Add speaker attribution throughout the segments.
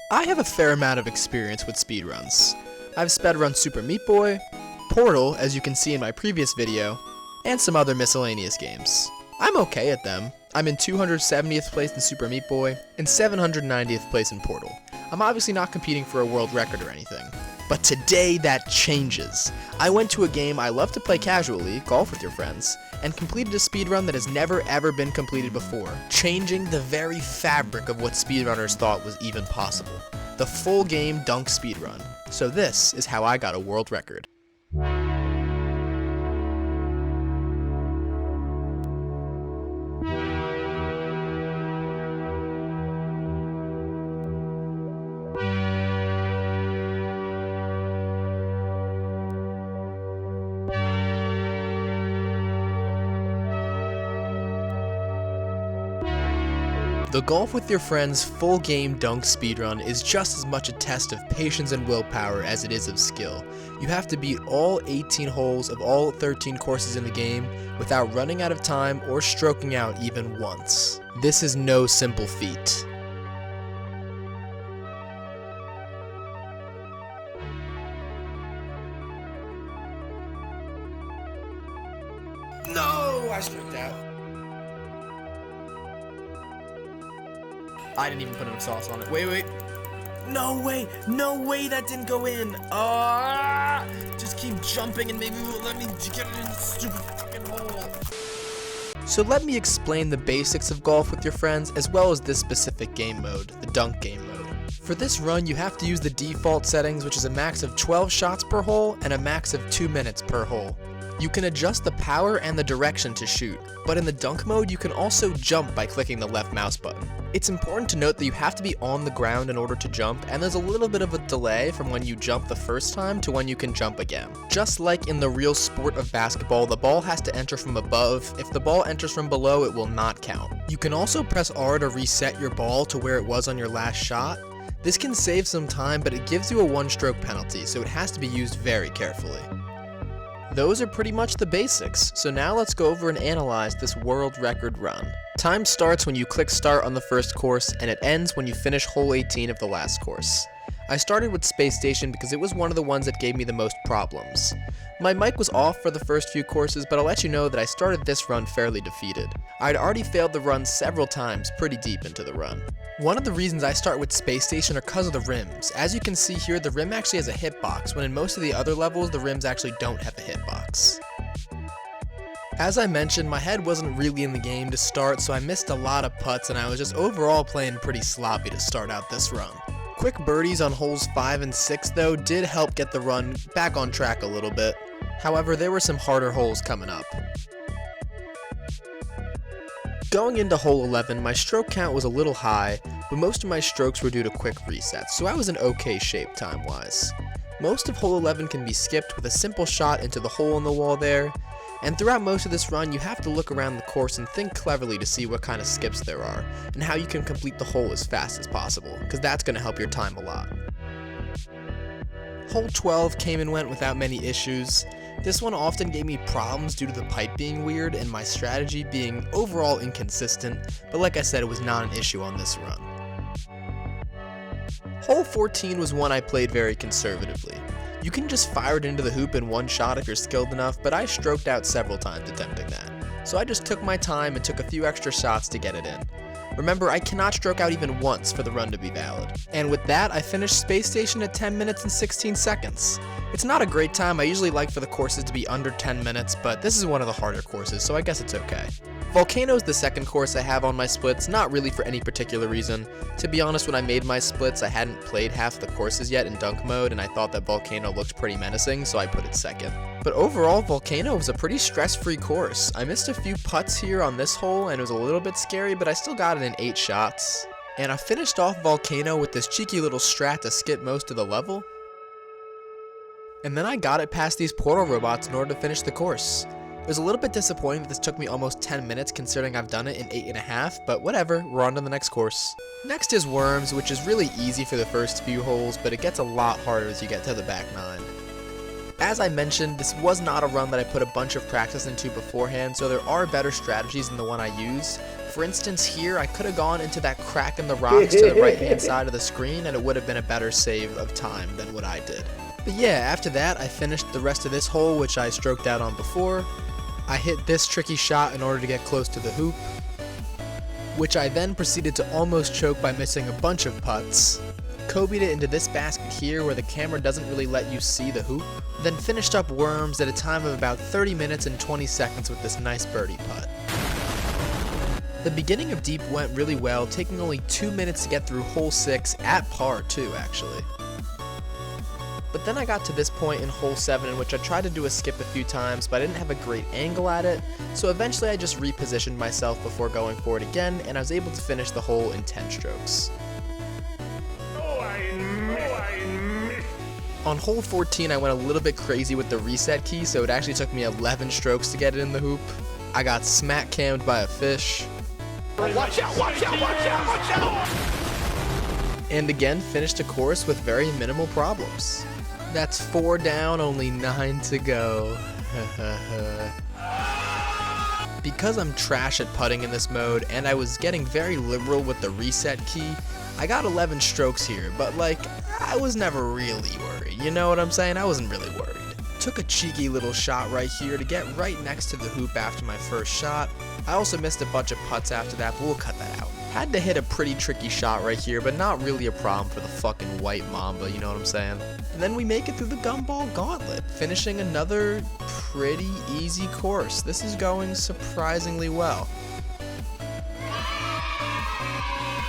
Speaker 1: I have a fair amount of experience with speedruns. I've spedrun Super Meat Boy, Portal, as you can see in my previous video, and some other miscellaneous games. I'm okay at them. I'm in 270th place in Super Meat Boy, and 790th place in Portal. I'm obviously not competing for a world record or anything. But today that changes. I went to a game I love to play casually, golf with your friends, and completed a speedrun that has never ever been completed before, changing the very fabric of what speedrunners thought was even possible. The full game dunk speedrun. So this is how I got a world record. The Golf with Your Friends full game dunk speedrun is just as much a test of patience and willpower as it is of skill. You have to beat all 18 holes of all 13 courses in the game without running out of time or stroking out even once. This is no simple feat. No, I stroked out. I didn't even put enough sauce on it. Wait. No way that didn't go in. Just keep jumping and maybe it will let me get it in the stupid fucking hole. So let me explain the basics of golf with your friends as well as this specific game mode, the dunk game mode. For this run, you have to use the default settings, which is a max of 12 shots per hole and a max of 2 minutes per hole. You can adjust the power and the direction to shoot, but in the dunk mode you can also jump by clicking the left mouse button. It's important to note that you have to be on the ground in order to jump, and there's a little bit of a delay from when you jump the first time to when you can jump again. Just like in the real sport of basketball, the ball has to enter from above. If the ball enters from below, it will not count. You can also press R to reset your ball to where it was on your last shot. This can save some time, but it gives you a one-stroke penalty, so it has to be used very carefully. Those are pretty much the basics, so now let's go over and analyze this world record run. Time starts when you click start on the first course, and it ends when you finish hole 18 of the last course. I started with Space Station because it was one of the ones that gave me the most problems. My mic was off for the first few courses, but I'll let you know that I started this run fairly defeated. I'd already failed the run several times pretty deep into the run. One of the reasons I start with Space Station are because of the rims. As you can see here, the rim actually has a hitbox, when in most of the other levels, the rims actually don't have a hitbox. As I mentioned, my head wasn't really in the game to start, so I missed a lot of putts and I was just overall playing pretty sloppy to start out this run. Quick birdies on holes 5 and 6 though did help get the run back on track a little bit. However, there were some harder holes coming up. Going into hole 11, my stroke count was a little high, but most of my strokes were due to quick resets, so I was in okay shape time-wise. Most of hole 11 can be skipped with a simple shot into the hole in the wall there, and throughout most of this run you have to look around the course and think cleverly to see what kind of skips there are, and how you can complete the hole as fast as possible, because that's going to help your time a lot. Hole 12 came and went without many issues. This one often gave me problems due to the pipe being weird and my strategy being overall inconsistent, but like I said, it was not an issue on this run. Hole 14 was one I played very conservatively. You can just fire it into the hoop in one shot if you're skilled enough, but I stroked out several times attempting that. So I just took my time and took a few extra shots to get it in. Remember, I cannot stroke out even once for the run to be valid. And with that, I finished Space Station at 10 minutes and 16 seconds. It's not a great time. I usually like for the courses to be under 10 minutes, but this is one of the harder courses, so I guess it's okay. Volcano is the second course I have on my splits, not really for any particular reason. To be honest, when I made my splits, I hadn't played half the courses yet in dunk mode, and I thought that Volcano looked pretty menacing, so I put it second. But overall, Volcano was a pretty stress-free course. I missed a few putts here on this hole, and it was a little bit scary, but I still got it in 8 shots. And I finished off Volcano with this cheeky little strat to skip most of the level. And then I got it past these portal robots in order to finish the course. It was a little bit disappointing that this took me almost 10 minutes considering I've done it in 8.5, but whatever, we're on to the next course. Next is Worms, which is really easy for the first few holes, but it gets a lot harder as you get to the back 9. As I mentioned, this was not a run that I put a bunch of practice into beforehand, so there are better strategies than the one I use. For instance, here I could have gone into that crack in the rocks to the right hand side of the screen and it would have been a better save of time than what I did. But yeah, after that I finished the rest of this hole, which I stroked out on before. I hit this tricky shot in order to get close to the hoop, which I then proceeded to almost choke by missing a bunch of putts. Kobe'd it into this basket here where the camera doesn't really let you see the hoop, then finished up worms at a time of about 30 minutes and 20 seconds with this nice birdie putt. The beginning of deep went really well, taking only 2 minutes to get through hole 6, at par too actually. But then I got to this point in hole 7 in which I tried to do a skip a few times, but I didn't have a great angle at it, so eventually I just repositioned myself before going for it again, and I was able to finish the hole in 10 strokes. On hole 14 I went a little bit crazy with the reset key, so it actually took me 11 strokes to get it in the hoop. I got smack cammed by a fish.
Speaker 2: Watch out, watch out, watch out, watch out!
Speaker 1: And again finished a course with very minimal problems. That's 4 down, only 9 to go. Because I'm trash at putting in this mode, and I was getting very liberal with the reset key, I got 11 strokes here, but like, I was never really worried, you know what I'm saying? I wasn't really worried. Took a cheeky little shot right here to get right next to the hoop after my first shot. I also missed a bunch of putts after that, but we'll cut that out. Had to hit a pretty tricky shot right here, but not really a problem for the fucking white mamba, you know what I'm saying? And then we make it through the gumball gauntlet, finishing another pretty easy course. This is going surprisingly well.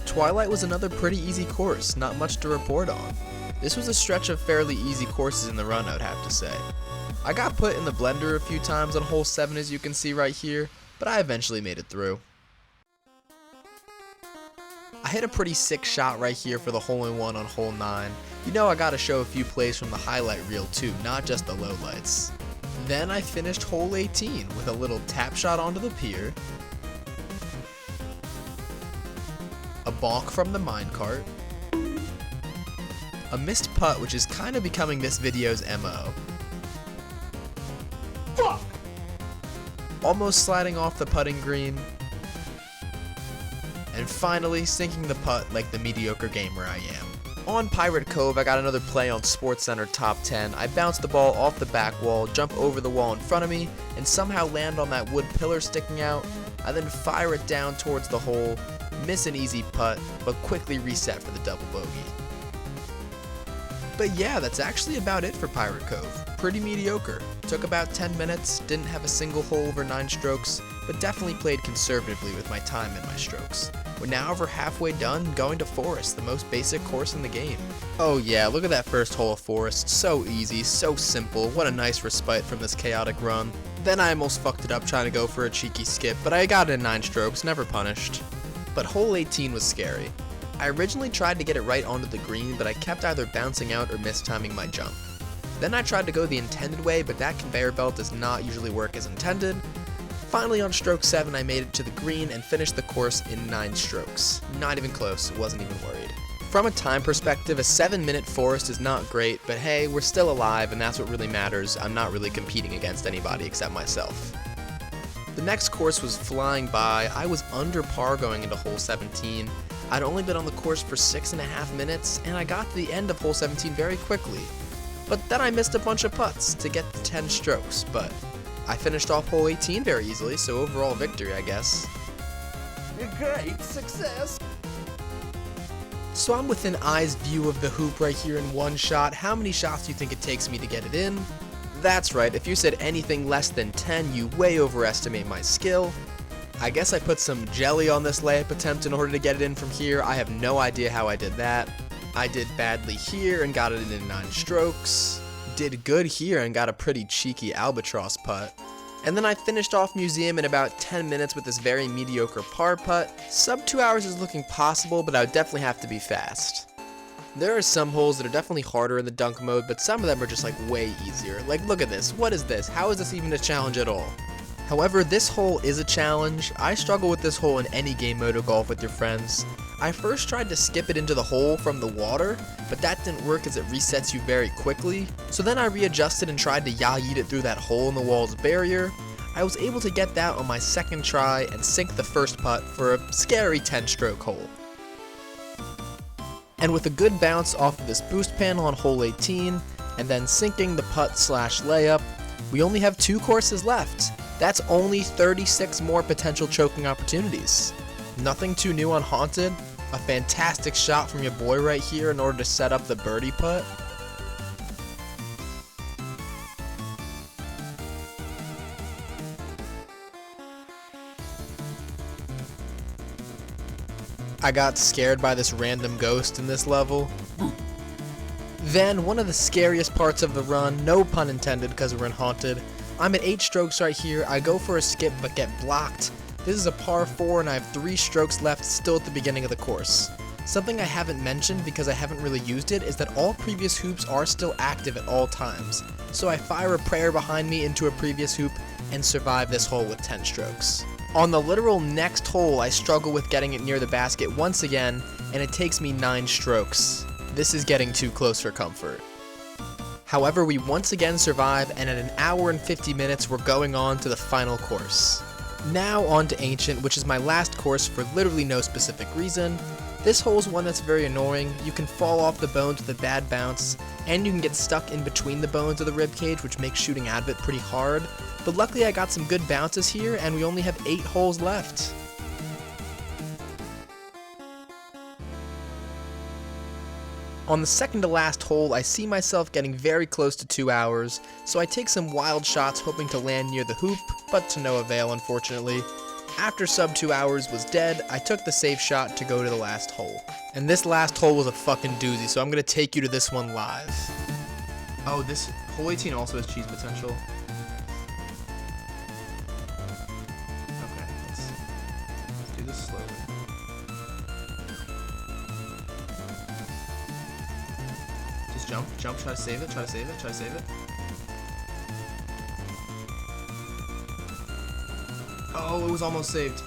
Speaker 1: Twilight was another pretty easy course, not much to report on. This was a stretch of fairly easy courses in the run, I would have to say. I got put in the blender a few times on hole 7 as you can see right here, but I eventually made it through. I hit a pretty sick shot right here for the hole-in-one on hole 9. You know I gotta show a few plays from the highlight reel too, not just the lowlights. Then I finished hole 18 with a little tap shot onto the pier, a bonk from the minecart, a missed putt, which is kind of becoming this video's MO.
Speaker 2: Fuck!
Speaker 1: Almost sliding off the putting green, and finally sinking the putt like the mediocre gamer I am. On Pirate Cove, I got another play on SportsCenter Top 10. I bounce the ball off the back wall, jump over the wall in front of me, and somehow land on that wood pillar sticking out. I then fire it down towards the hole, miss an easy putt, but quickly reset for the double bogey. But yeah, that's actually about it for Pirate Cove. Pretty mediocre. Took about 10 minutes, didn't have a single hole over 9 strokes, but definitely played conservatively with my time and my strokes. We're now over halfway done, going to Forest, the most basic course in the game. Oh yeah, look at that first hole of Forest. So easy, so simple, what a nice respite from this chaotic run. Then I almost fucked it up trying to go for a cheeky skip, but I got it in 9 strokes, never punished. But hole 18 was scary. I originally tried to get it right onto the green, but I kept either bouncing out or mistiming my jump. Then I tried to go the intended way, but that conveyor belt does not usually work as intended. Finally on stroke 7 I made it to the green and finished the course in 9 strokes. Not even close, wasn't even worried. From a time perspective, a 7-minute Forest is not great, but hey, we're still alive and that's what really matters. I'm not really competing against anybody except myself. The next course was flying by. I was under par going into hole 17. I'd only been on the course for 6.5 minutes, and I got to the end of hole 17 very quickly. But then I missed a bunch of putts to get to 10 strokes, but I finished off hole 18 very easily, so overall victory, I guess.
Speaker 2: Great success!
Speaker 1: So I'm within eye's view of the hoop right here in 1 shot. How many shots do you think it takes me to get it in? That's right, if you said anything less than 10, you way overestimate my skill. I guess I put some jelly on this layup attempt in order to get it in from here. I have no idea how I did that. I did badly here and got it in 9 strokes. Did good here and got a pretty cheeky albatross putt. And then I finished off Museum in about 10 minutes with this very mediocre par putt. Sub 2 hours is looking possible, but I would definitely have to be fast. There are some holes that are definitely harder in the dunk mode, but some of them are just like way easier. Like look at this, what is this? How is this even a challenge at all? However, this hole is a challenge. I struggle with this hole in any game mode of golf with your friends. I first tried to skip it into the hole from the water, but that didn't work as it resets you very quickly. So then I readjusted and tried to ya-yeet it through that hole in the wall's barrier. I was able to get that on my second try and sink the first putt for a scary 10-stroke hole. And with a good bounce off of this boost panel on hole 18, and then sinking the putt/layup, we only have 2 courses left. That's only 36 more potential choking opportunities. Nothing too new on Haunted, a fantastic shot from your boy right here in order to set up the birdie putt. I got scared by this random ghost in this level. Then, one of the scariest parts of the run, no pun intended because we're in Haunted, I'm at 8 strokes right here, I go for a skip but get blocked. This is a par 4 and I have 3 strokes left still at the beginning of the course. Something I haven't mentioned because I haven't really used it is that all previous hoops are still active at all times. So I fire a prayer behind me into a previous hoop and survive this hole with 10 strokes. On the literal next hole, I struggle with getting it near the basket once again, and it takes me 9 strokes. This is getting too close for comfort. However, we once again survive, and at 1 hour and 50 minutes, we're going on to the final course. Now on to Ancient, which is my last course for literally no specific reason. This hole is one that's very annoying. You can fall off the bones with a bad bounce, and you can get stuck in between the bones of the ribcage, which makes shooting out of it pretty hard. But luckily I got some good bounces here, and we only have 8 holes left. On the second to last hole, I see myself getting very close to 2 hours, so I take some wild shots hoping to land near the hoop, but to no avail unfortunately. After sub 2 hours was dead, I took the safe shot to go to the last hole. And this last hole was a fucking doozy, so I'm gonna take you to this one live. Oh, this hole 18 also has cheese potential. Okay, let's do this slowly. Just jump, try to save it, try to save it, try to save it. Oh, it was almost saved.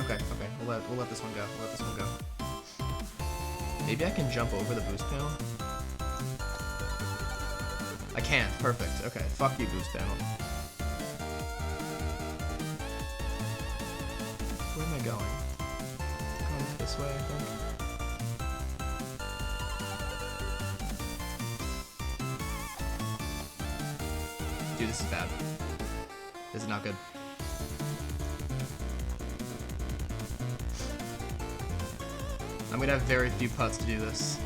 Speaker 1: Okay, we'll let this one go. We'll let this one go. Maybe I can jump over the boost panel. I can't. Perfect. Okay, fuck you, boost panel. Where am I going? Going this way, I think. Dude, this is bad. This is not good. I'm gonna have very few putts to do this.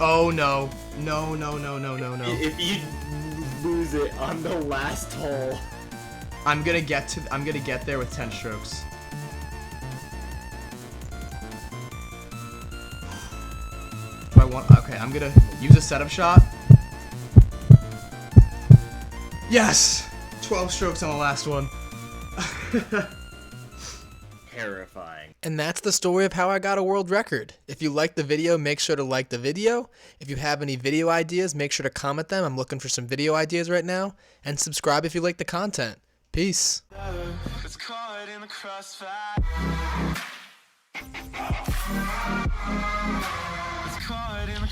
Speaker 1: Oh no. No.
Speaker 3: If you lose it on the last hole.
Speaker 1: I'm gonna get there with 10 strokes. Okay, I'm gonna use a setup shot. Yes! 12 strokes on the last one.
Speaker 3: Terrifying.
Speaker 1: And that's the story of how I got a world record. If you liked the video, make sure to like the video. If you have any video ideas, make sure to comment them. I'm looking for some video ideas right now. And subscribe if you like the content. Peace. It's caught in the crossfire. It's caught in the